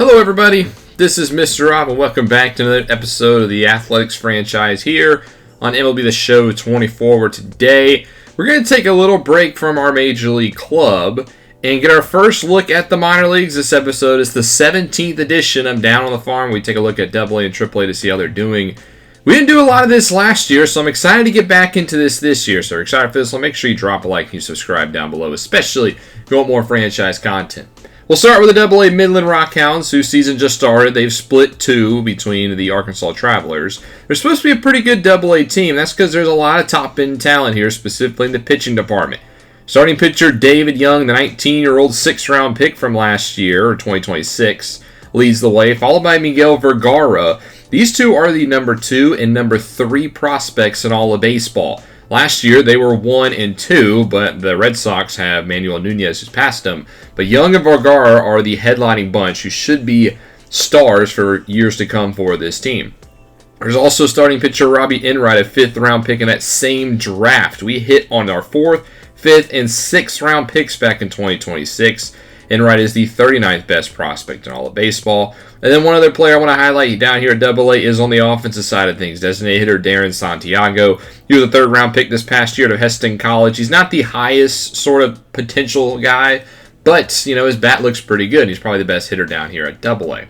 Hello everybody, this is Mr. Rob and welcome back to another episode of the Athletics franchise here on MLB The Show 24, where today we're going to take a little break from our Major League club and get our first look at the minor leagues. This episode is the 17th edition of Down on the Farm. We take a look at AA and AAA to see how they're doing. We didn't do a lot of this last year, so I'm excited to get back into this year. So we're excited for this, so make sure you drop a like and you subscribe down below, especially if you want more franchise content. We'll start with the AA Midland Rockhounds, whose season just started. They've split two between the Arkansas Travelers. They're supposed to be a pretty good AA team. That's because there's a lot of top-end talent here, specifically in the pitching department. Starting pitcher David Young, the 19-year-old sixth-round pick from last year, or 2026, leads the way, followed by Miguel Vergara. These two are the number 2 and number 3 prospects in all of baseball. Last year, they were 1 and 2, but the Red Sox have Manuel Nunez who's passed them. But Young and Vergara are the headlining bunch who should be stars for years to come for this team. There's also starting pitcher Robbie Enright, a 5th-round pick in that same draft. We hit on our 4th, 5th, and 6th-round picks back in 2026. Enright is the 39th best prospect in all of baseball. And then one other player I want to highlight down here at AA is on the offensive side of things. Designated hitter Darren Santiago. He was a 3rd-round pick this past year to Heston College. He's not the highest sort of potential guy, but, you know, his bat looks pretty good. He's probably the best hitter down here at AA.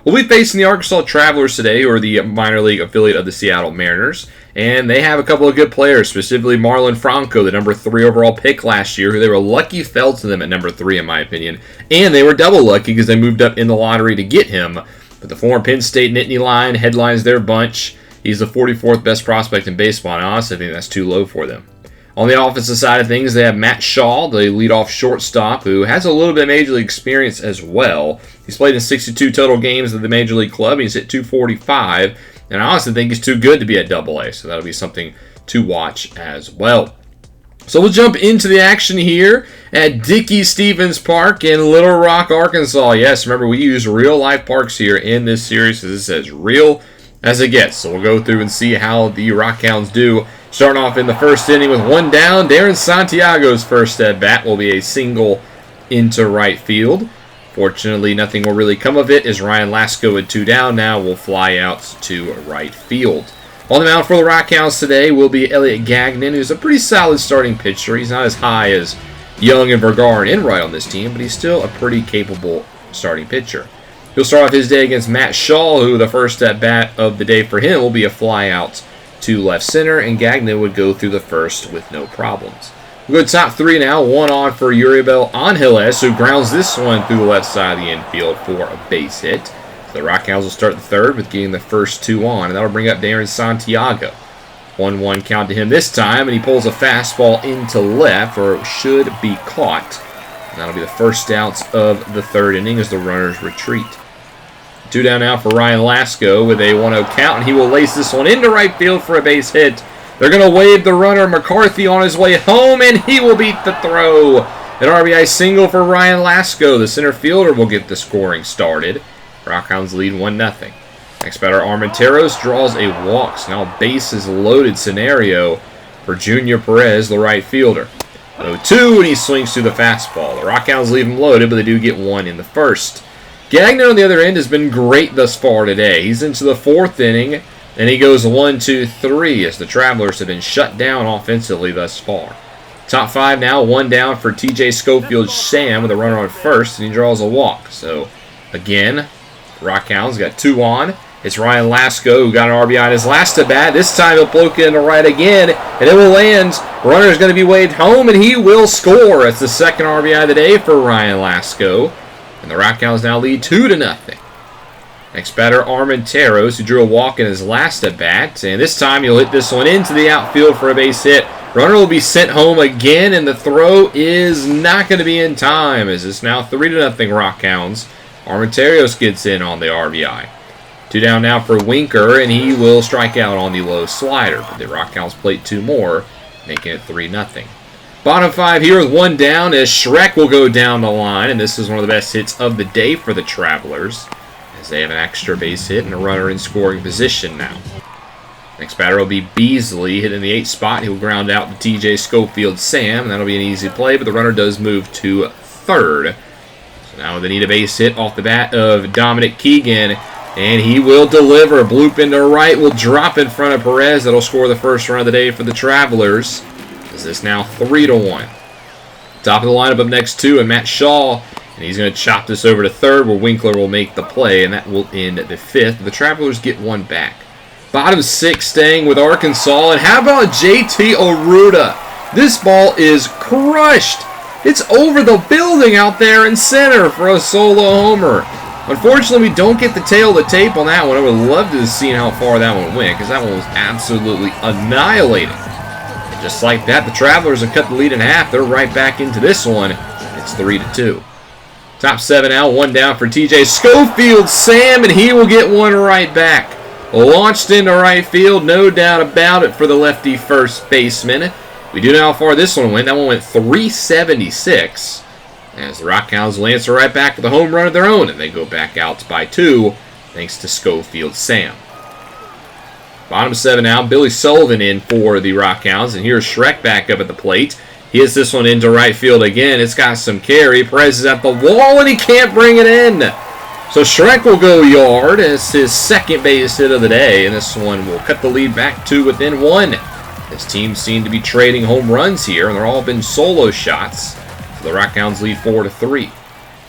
We'll be facing the Arkansas Travelers today, who are the minor league affiliate of the Seattle Mariners. And they have a couple of good players, specifically Marlon Franco, the number 3 overall pick last year, who they were lucky fell to them at number 3, in my opinion. And they were double lucky because they moved up in the lottery to get him. But the former Penn State Nittany Lion headlines their bunch. He's the 44th best prospect in baseball, and I honestly think that's too low for them. On the offensive side of things, they have Matt Shaw, the leadoff shortstop, who has a little bit of Major League experience as well. He's played in 62 total games of the Major League club. He's hit .245, and I honestly think he's too good to be at AA, so that'll be something to watch as well. So we'll jump into the action here at Dickey-Stephens Park in Little Rock, Arkansas. Yes, remember, we use real-life parks here in this series, as this is as real as it gets. So we'll go through and see how the Rockhounds do. Starting off in the first inning with 1 down, Darren Santiago's first at-bat will be a single into right field. Fortunately, nothing will really come of it, as Ryan Lasko at 2 down now will fly out to right field. On the mound for the Rockhounds today will be Elliot Gagnon, who's a pretty solid starting pitcher. He's not as high as Young and Vergara and Enright on this team, but he's still a pretty capable starting pitcher. He'll start off his day against Matt Shaw, who the first at-bat of the day for him will be a flyout to left center, and Gagnon would go through the first with no problems. We'll go top 3 now. 1 on for Uriel Angeles, who grounds this one through the left side of the infield for a base hit. The Rockhounds will start the 3rd with getting the first 2 on, and that'll bring up Darren Santiago. 1-1 count to him this time, and he pulls a fastball into left, or it should be caught. And that'll be the first outs of the 3rd inning as the runners retreat. 2 down now for Ryan Lasko with a 1-0 count, and he will lace this one into right field for a base hit. They're going to wave the runner McCarthy on his way home, and he will beat the throw. An RBI single for Ryan Lasko. The center fielder will get the scoring started. Rockhounds lead 1-0. Next batter, Armenteros draws a walk. So now bases loaded scenario for Junior Perez, the right fielder. 0-2, and he swings through the fastball. The Rockhounds leave him loaded, but they do get 1 in the first. Gagnon on the other end has been great thus far today. He's into the 4th inning, and he goes 1-2-3 as the Travelers have been shut down offensively thus far. Top 5 now, 1 down for TJ Schofield's Sam with a runner on first, and he draws a walk. So, again, Rockhounds got 2 on. It's Ryan Lasko who got an RBI in his last at-bat. This time he'll poke it in the right again, and it will land. Runner's going to be waved home, and he will score. That's the 2nd RBI of the day for Ryan Lasko. And the Rockhounds now lead 2-0. Next batter, Armenteros, who drew a walk in his last at-bat. And this time he'll hit this one into the outfield for a base hit. Runner will be sent home again, and the throw is not going to be in time, as it's now 3-0 Rockhounds. Armenteros gets in on the RBI. 2 down now for Winker, and he will strike out on the low slider. But the Rockhounds plate 2 more, making it 3-0. Bottom 5 here with 1 down as Shrek will go down the line, and this is one of the best hits of the day for the Travelers, as they have an extra base hit and a runner in scoring position now. Next batter will be Beasley, hit in the 8th spot. He'll ground out to TJ Schofield's Sam, and that'll be an easy play, but the runner does move to 3rd. Now they need a base hit off the bat of Dominic Keegan, and he will deliver. Bloop into right will drop in front of Perez. That'll score the first run of the day for the Travelers. Is this now 3-1? Top of the lineup up next to and Matt Shaw, and he's going to chop this over to third where Winkler will make the play, and that will end the fifth. The Travelers get one back. Bottom six staying with Arkansas, and how about JT Aruda? This ball is crushed. It's over the building out there in center for a solo homer. Unfortunately, we don't get the tail of the tape on that one. I would love to have seen how far that one went, because that one was absolutely annihilating. And just like that, the Travelers have cut the lead in half. They're right back into this one. It's 3-2. Top seven out, one down for TJ Schofield Sam, and he will get one right back. Launched into right field, no doubt about it for the lefty first baseman. We do know how far this one went. That one went 376. As the Rockhounds will answer right back with a home run of their own, and they go back out by 2, thanks to Schofield Sam. Bottom 7 out, Billy Sullivan in for the Rockhounds, and here's Shrek back up at the plate. He hits this one into right field again. It's got some carry. Perez is at the wall, and he can't bring it in. So Shrek will go yard as his second base hit of the day, and this one will cut the lead back to within 1. His teams seem to be trading home runs here, and they're all been solo shots. So the Rockhounds lead 4-3.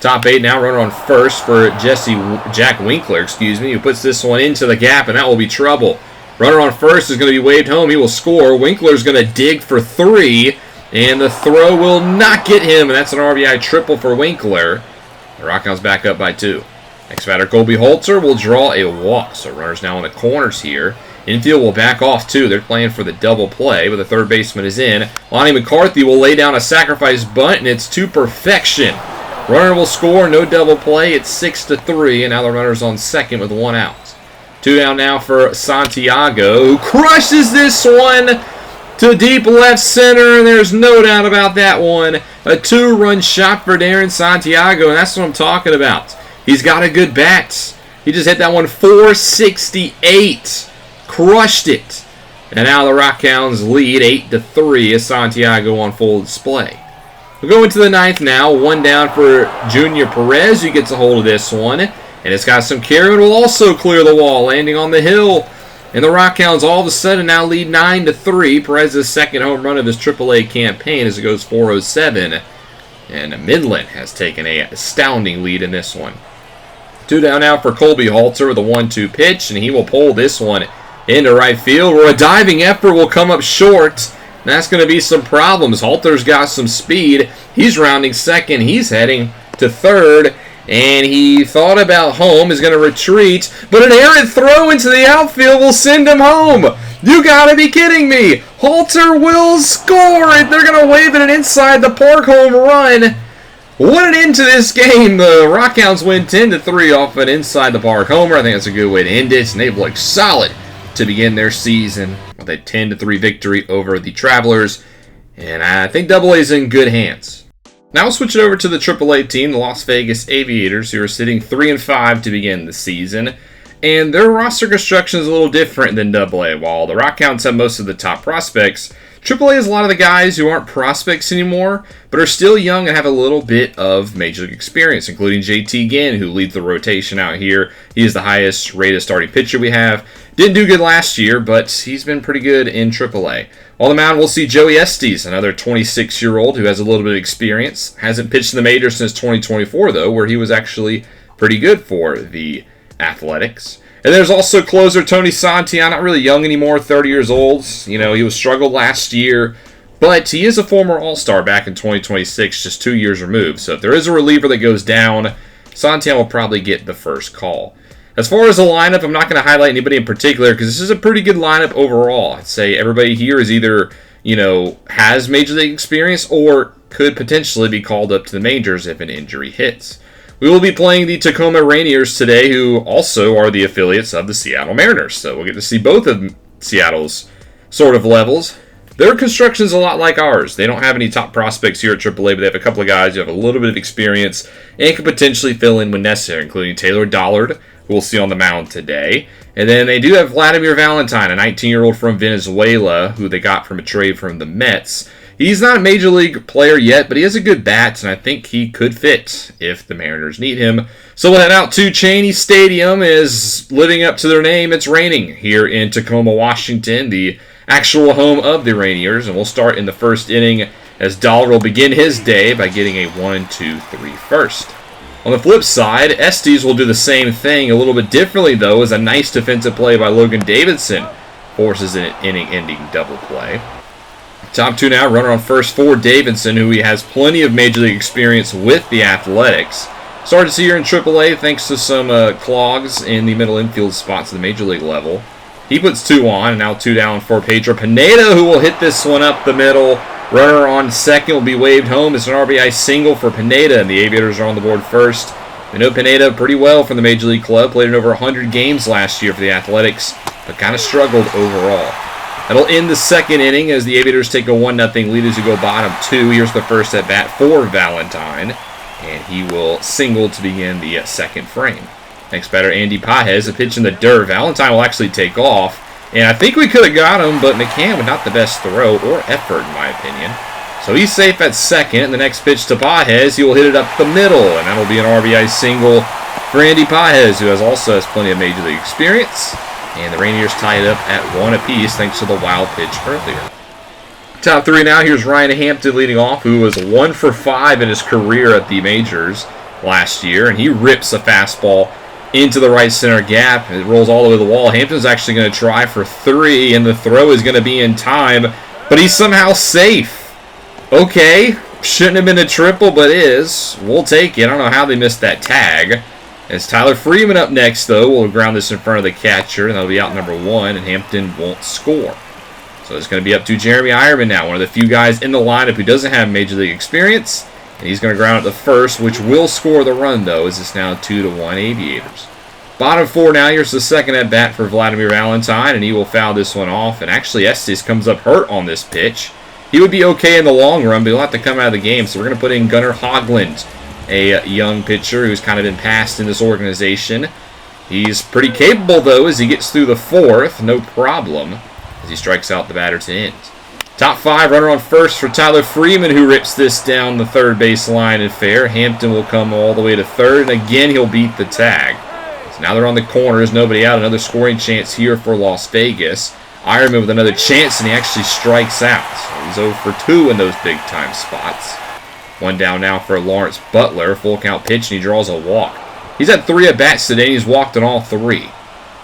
Top 8 now, runner on first for Jack Winkler, who puts this one into the gap, and that will be trouble. Runner on first is going to be waved home. He will score. Winkler's going to dig for 3, and the throw will not get him, and that's an RBI triple for Winkler. The Rockhounds back up by 2. Next batter, Colby Holzer will draw a walk. So runners now in the corners here. Infield will back off too. They're playing for the double play, but the third baseman is in. Lonnie McCarthy will lay down a sacrifice bunt, and it's to perfection. Runner will score, no double play. It's 6-3, and now the runner's on second with 1 out. 2 down now for Santiago, who crushes this one to deep left center, and there's no doubt about that one. A 2-run shot for Darren Santiago, and that's what I'm talking about. He's got a good bat. He just hit that one 468. Crushed it. And now the Rockhounds lead 8-3 as Santiago on full display. We'll go into the 9th now. 1 down for Junior Perez, who gets a hold of this one. And it's got some carry and will also clear the wall, landing on the hill. And the Rockhounds all of a sudden now lead 9-3. Perez's second home run of his AAA campaign as it goes 407. And Midland has taken an astounding lead in this one. 2 down now for Colby Holzer with a 1-2 pitch, and he will pull this one into right field, where a diving effort will come up short. And that's going to be some problems. Halter's got some speed. He's rounding second. He's heading to third. And he thought about home. Is going to retreat. But an errant throw into the outfield will send him home. You got to be kidding me. Halter will score it. They're going to wave it an inside the park home run. What an end to this game. The Rockhounds win 10-3 off an inside the park homer. I think that's a good way to end it. And they've looked solid to begin their season with a 10-3 victory over the Travelers, and I think AA is in good hands. Now we'll switch it over to the AAA team, the Las Vegas Aviators, who are sitting 3-5 to begin the season, and their roster construction is a little different than AA. While the Rockhounds have most of the top prospects, AAA has a lot of the guys who aren't prospects anymore, but are still young and have a little bit of major league experience, including JT Ginn, who leads the rotation out here. He is the highest rated starting pitcher we have. Didn't do good last year, but he's been pretty good in AAA. On the mound, we'll see Joey Estes, another 26-year-old who has a little bit of experience. Hasn't pitched in the majors since 2024, though, where he was actually pretty good for the Athletics. And there's also closer Tony Santiago, not really young anymore, 30 years old. You know, he was struggled last year, but he is a former All-Star back in 2026, just 2 years removed. So if there is a reliever that goes down, Santiago will probably get the first call. As far as the lineup, I'm not going to highlight anybody in particular because this is a pretty good lineup overall. I'd say everybody here is either, has major league experience or could potentially be called up to the majors if an injury hits. We will be playing the Tacoma Rainiers today, who also are the affiliates of the Seattle Mariners. So we'll get to see both of Seattle's sort of levels. Their construction is a lot like ours. They don't have any top prospects here at AAA, but they have a couple of guys who have a little bit of experience and can potentially fill in when necessary, including Taylor Dollard, who we'll see on the mound today. And then they do have Vladimir Valentine, a 19-year-old from Venezuela, who they got from a trade from the Mets. He's not a major league player yet, but he has a good bat, and I think he could fit if the Mariners need him. So we'll head out to Cheney Stadium. Is living up to their name. It's raining here in Tacoma, Washington, the actual home of the Rainiers, and we'll start in the first inning as Dollar will begin his day by getting a 1-2-3 first. On the flip side, Estes will do the same thing a little bit differently, though, as a nice defensive play by Logan Davidson forces an inning-ending double play. Top two now, runner on first for Davidson, who he has plenty of major league experience with the Athletics. Started to see here in AAA thanks to some clogs in the middle infield spots at the major league level. He puts two on, and now two down for Pedro Pineda, who will hit this one up the middle. Runner on second will be waved home. It's an RBI single for Pineda, and the Aviators are on the board first. We know Pineda pretty well from the Major League Club. Played in over 100 games last year for the Athletics, but kind of struggled overall. That'll end the second inning as the Aviators take a 1-0 lead as we go bottom two. Here's the first at-bat for Valentine, and he will single to begin the second frame. Next batter, Andy Pages, a pitch in the dirt. Valentine will actually take off. And I think we could have got him, but McCann with not the best throw or effort, in my opinion. So he's safe at second. The next pitch to Pages, he will hit it up the middle, and that'll be an RBI single for Andy Pages, who also has plenty of major league experience. And the Rainiers tie it up at 1 apiece thanks to the wild pitch earlier. Top three now. Here's Ryan Hampton leading off, who was 1 for 5 in his career at the majors last year, and he rips a fastball into the right center gap. It rolls all over the wall. Hampton's actually going to try for 3, and the throw is going to be in time, but he's somehow safe. Okay, shouldn't have been a triple, but is. We'll take it. I don't know how they missed that tag. It's Tyler Freeman up next, though. We'll ground this in front of the catcher, and that'll be out number 1, and Hampton won't score. So it's going to be up to Jeremy Ironman now, one of the few guys in the lineup who doesn't have major league experience. And he's going to ground at the first, which will score the run, though, as it's now 2-1 Aviators. Bottom four now. Here's the second at-bat for Vladimir Valentine, and he will foul this one off. And actually, Estes comes up hurt on this pitch. He would be okay in the long run, but he'll have to come out of the game. So we're going to put in Gunnar Hoglund, a young pitcher who's kind of been passed in this organization. He's pretty capable, though, as he gets through the fourth. No problem, as he strikes out the batter to end. Top five, runner on first for Tyler Freeman, who rips this down the third base line and fair. Hampton will come all the way to third, and again he'll beat the tag. So now they're on the corners, nobody out. Another scoring chance here for Las Vegas. Ironman with another chance, and he actually strikes out. So he's 0 for 2 in those big-time spots. One down now for Lawrence Butler. Full count pitch, and he draws a walk. He's had 3 at-bats today, and he's walked in all 3.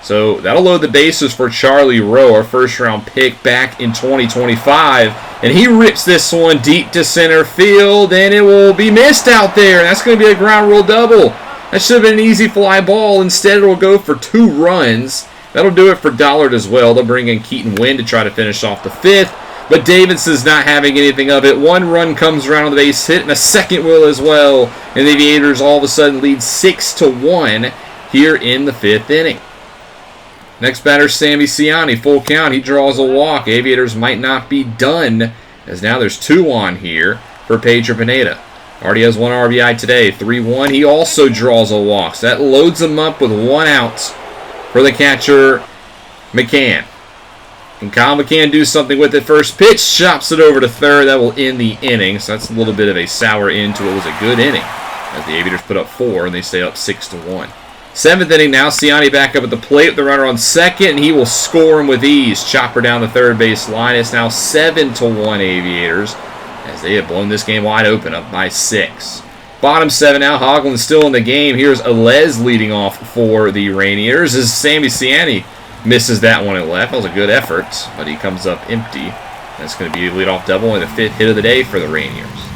So that'll load the bases for Charlie Rowe, our first-round pick back in 2025. And he rips this one deep to center field, and it will be missed out there. And that's going to be a ground rule double. That should have been an easy fly ball. Instead, it will go for 2 runs. That'll do it for Dollard as well. They'll bring in Keaton Wynn to try to finish off the 5th. But Davidson's not having anything of it. 1 run comes around on the base hit, and a second will as well. And the Aviators all of a sudden lead 6-1 here in the 5th inning. Next batter, Sammy Ciani, full count. He draws a walk. Aviators might not be done, as now there's 2 on here for Pedro Pineda. Already has 1 RBI today, 3-1. He also draws a walk, so that loads him up with 1 out for the catcher, McCann. And Kyle McCann do something with it. First pitch, chops it over to third. That will end the inning, so that's a little bit of a sour end to what was a good inning, as the Aviators put up 4, and they stay up 6-1. 7th inning now, Ciani back up at the plate with the runner on second, and he will score him with ease. Chopper down the third base line. It's now 7-1 Aviators, as they have blown this game wide open, up by 6. Bottom 7 now, Hoglund still in the game. Here's Alez leading off for the Rainiers, as Sammy Ciani misses that one at left. That was a good effort, but he comes up empty. That's going to be a leadoff double and the 5th hit of the day for the Rainiers.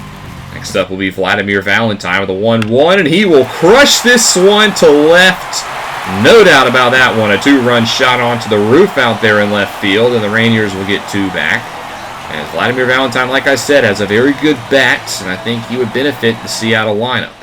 Next up will be Vladimir Valentine with a 1-1, and he will crush this one to left. No doubt about that one. A 2-run shot onto the roof out there in left field, and the Rainiers will get 2 back. And Vladimir Valentine, like I said, has a very good bat, and I think he would benefit the Seattle lineup.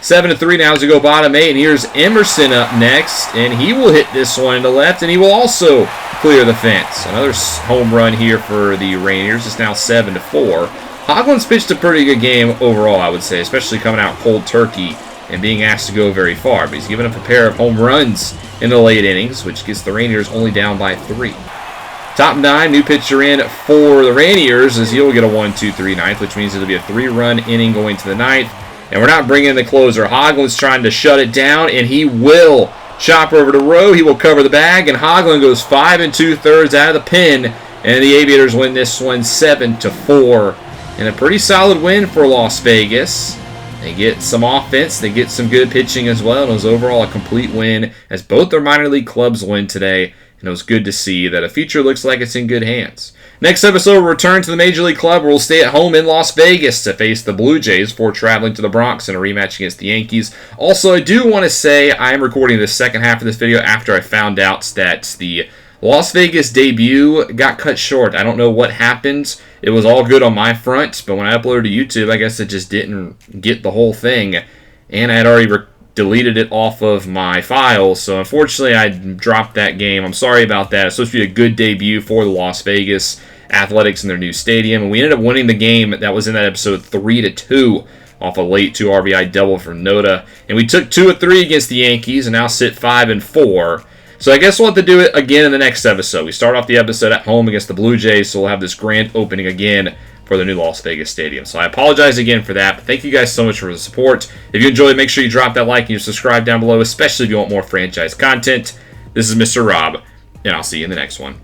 7-3 now as we go bottom 8, and here's Emerson up next, and he will hit this one into left, and he will also clear the fence. Another home run here for the Rainiers. It's now 7-4. Hoglund's pitched a pretty good game overall, I would say, especially coming out cold turkey and being asked to go very far. But he's given up a pair of home runs in the late innings, which gets the Rainiers only down by 3. Top 9, new pitcher in for the Rainiers as he'll get a 1-2-3 ninth, which means it'll be a 3-run inning going to the ninth. And we're not bringing in the closer. Hogland's trying to shut it down, and he will. Chopper over to Rowe. He will cover the bag, and Hogland goes 5 2/3 out of the pen. And the Aviators win this one 7-4. And a pretty solid win for Las Vegas. They get some offense. They get some good pitching as well. And it was overall a complete win as both their minor league clubs win today. And it was good to see that a future looks like it's in good hands. Next episode, we'll return to the Major League Club where we'll stay at home in Las Vegas to face the Blue Jays before traveling to the Bronx in a rematch against the Yankees. Also, I do want to say I am recording the second half of this video after I found out that the Las Vegas debut got cut short. I don't know what happened. It was all good on my front, but when I uploaded to YouTube, I guess it just didn't get the whole thing. And I had already deleted it off of my files, so unfortunately I dropped that game. I'm sorry about that. It's supposed to be a good debut for the Las Vegas Athletics in their new stadium, and we ended up winning the game that was in that episode 3-2 off a late 2 RBI double from Noda. And we took 2 of 3 against the Yankees and now sit 5-4. So I guess we'll have to do it again in the next episode. We start off the episode at home against the Blue Jays, so we'll have this grand opening again for the new Las Vegas Stadium. So I apologize again for that, but thank you guys so much for the support. If you enjoyed, make sure you drop that like and you subscribe down below, especially if you want more franchise content. This is Mr. Rob, and I'll see you in the next one.